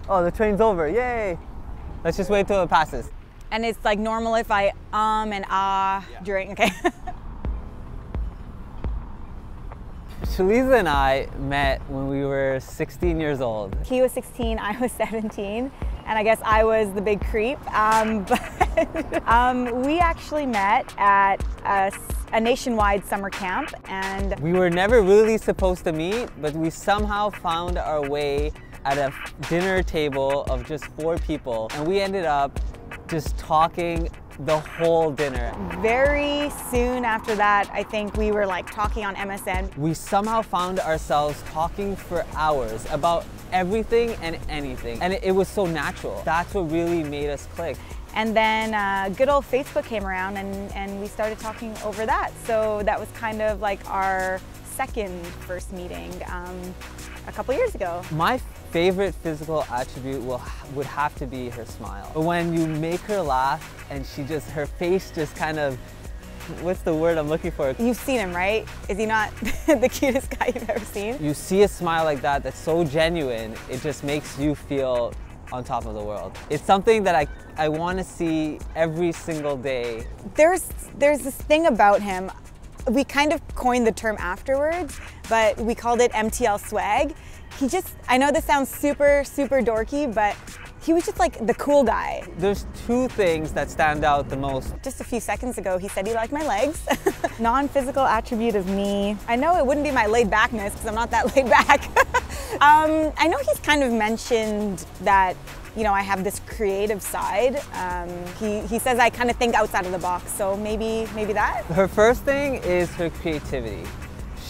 Oh, the train's over, yay! Let's just wait till it passes. And it's like normal if I and during, okay. Sheliza and I met when we were 16 years old. He was 16, I was 17, and I guess I was the big creep. We actually met at a nationwide summer camp, and we were never really supposed to meet, but we somehow found our way at a dinner table of just 4 people, and we ended up just talking the whole dinner. Very soon after that, I think we were like talking on MSN. We somehow found ourselves talking for hours about everything and anything, and it was so natural. That's what really made us click. And then good old Facebook came around, and we started talking over that. So that was kind of like our second first meeting a couple years ago. My favorite physical attribute would have to be her smile. When you make her laugh and her face just kind of, what's the word I'm looking for? You've seen him, right? Is he not the cutest guy you've ever seen? You see a smile like that that's so genuine, it just makes you feel on top of the world. It's something that I want to see every single day. There's this thing about him. We kind of coined the term afterwards, but we called it MTL swag. I know this sounds super, super dorky, but he was just like the cool guy. There's 2 things that stand out the most. Just a few seconds ago, he said he liked my legs. Non-physical attribute of me. I know it wouldn't be my laid backness because I'm not that laid back. I know he's kind of mentioned that, you know, I have this creative side. He says I kind of think outside of the box, so maybe that. Her first thing is her creativity.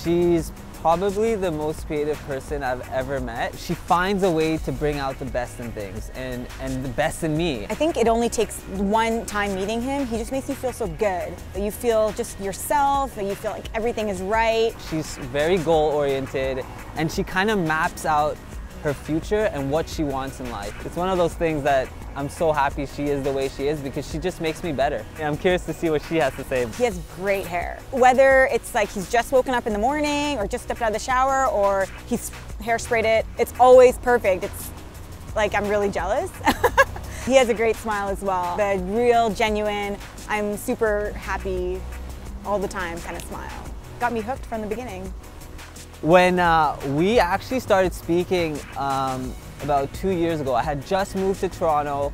She's probably the most creative person I've ever met. She finds a way to bring out the best in things and the best in me. I think it only takes one time meeting him. He just makes you feel so good. You feel just yourself, you feel like everything is right. She's very goal-oriented, and she kind of maps out her future and what she wants in life. It's one of those things that I'm so happy she is the way she is because she just makes me better. Yeah, I'm curious to see what she has to say. He has great hair. Whether it's like he's just woken up in the morning or just stepped out of the shower or he's hairsprayed it, it's always perfect. It's like I'm really jealous. He has a great smile as well. The real, genuine, I'm super happy all the time kind of smile. Got me hooked from the beginning. When we actually started speaking about 2 years ago, I had just moved to Toronto,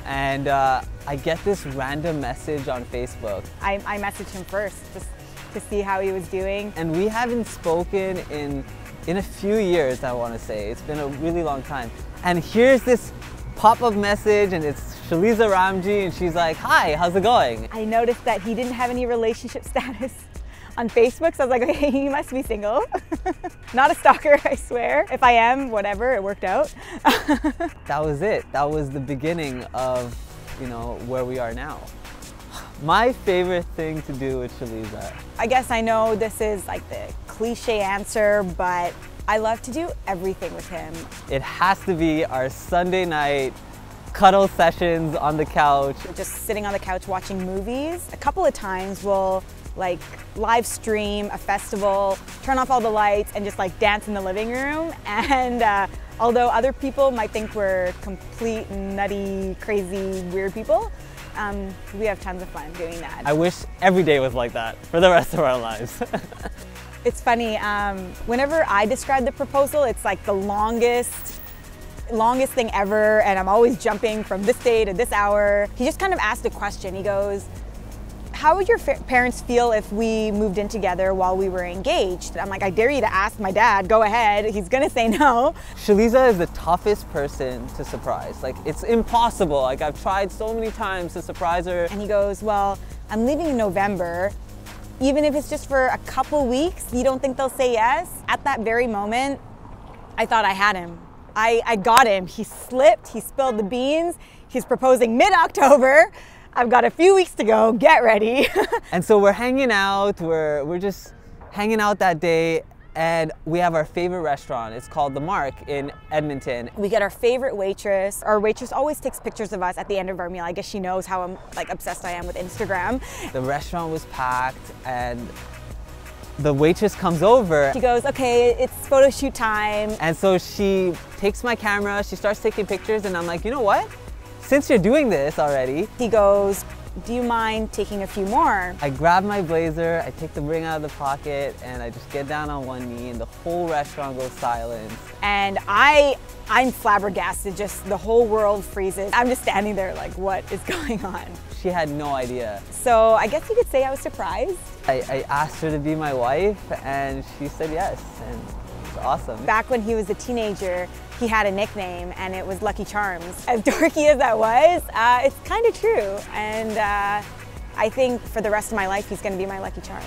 and I get this random message on Facebook. I messaged him first just to see how he was doing. And we haven't spoken in a few years, I want to say. It's been a really long time. And here's this pop-up message, and it's Sheliza Abid, and she's like, "Hi, how's it going?" I noticed that he didn't have any relationship status on Facebook, so I was like, okay, he must be single. Not a stalker, I swear. If I am, whatever, it worked out. That was it. That was the beginning of, you know, where we are now. My favorite thing to do with Sheliza. I guess I know this is like the cliche answer, but I love to do everything with him. It has to be our Sunday night cuddle sessions on the couch. Just sitting on the couch watching movies. A couple of times we'll like live stream a festival, turn off all the lights and just like dance in the living room. And although other people might think we're complete nutty, crazy, weird people, we have tons of fun doing that. I wish every day was like that for the rest of our lives. It's funny, whenever I describe the proposal, it's like the longest thing ever, and I'm always jumping from this day to this hour. He just kind of asked a question. He goes, "How would your parents feel if we moved in together while we were engaged?" I'm like, I dare you to ask my dad, go ahead. He's gonna say no. Sheliza is the toughest person to surprise. Like, it's impossible. Like, I've tried so many times to surprise her. And he goes, "Well, I'm leaving in November. Even if it's just for a couple weeks, you don't think they'll say yes?" At that very moment, I thought I had him. I got him. He slipped, he spilled the beans. He's proposing mid-October. I've got a few weeks to go, get ready. And so we're hanging out, we're just hanging out that day, and we have our favorite restaurant. It's called The Mark in Edmonton. We get our favorite waitress. Our waitress always takes pictures of us at the end of our meal. I guess she knows how like obsessed I am with Instagram. The restaurant was packed, and the waitress comes over. She goes, okay, it's photo shoot time. And so she takes my camera, she starts taking pictures, and I'm like, you know what? Since you're doing this already. He goes, do you mind taking a few more? I grab my blazer, I take the ring out of the pocket, and I just get down on one knee, and the whole restaurant goes silent. And I'm flabbergasted, just the whole world freezes. I'm just standing there like, what is going on? She had no idea. So I guess you could say I was surprised. I asked her to be my wife, and she said yes, and it's awesome. Back when he was a teenager, he had a nickname, and it was Lucky Charms. As dorky as that was, it's kind of true. And I think for the rest of my life, he's gonna be my lucky charm.